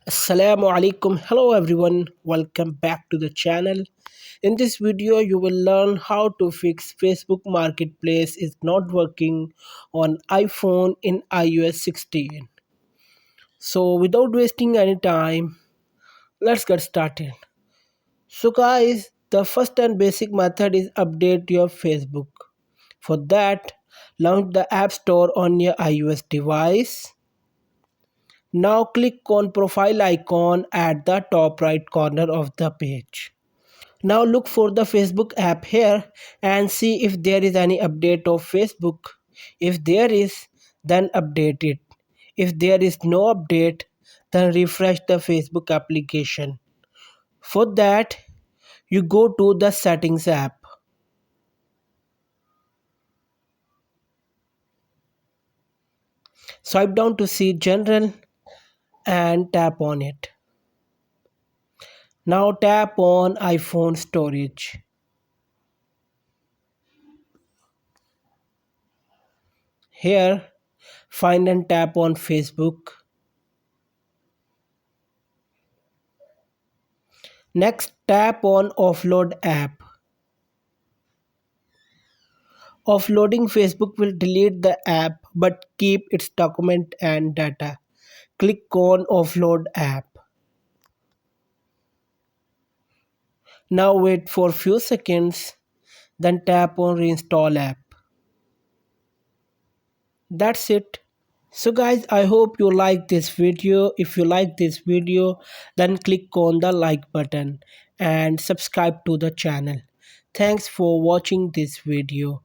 Assalamu alaikum. Hello everyone. Welcome back to the channel. In this video you will learn how to fix Facebook Marketplace is not working on iPhone in iOS 16. So without wasting any time, let's get started. So guys, the first and basic method is update your Facebook. For that, launch the App Store on your iOS device. Now click on profile icon at the top right corner of the page. Now look for the Facebook app here and see if there is any update of Facebook. If there is, then update it. If there is no update, then refresh the Facebook application. For that, you go to the settings app. Swipe down to see general and tap on it. Now tap on iPhone storage. Here, find and tap on Facebook. Next, tap on Offload app. Offloading Facebook will delete the app but keep its document and data. Click on Offload app. Now wait for few seconds, then tap on Reinstall app. That's it. So guys, I hope you like this video. If you like this video, then click on the like button and subscribe to the channel. Thanks for watching this video.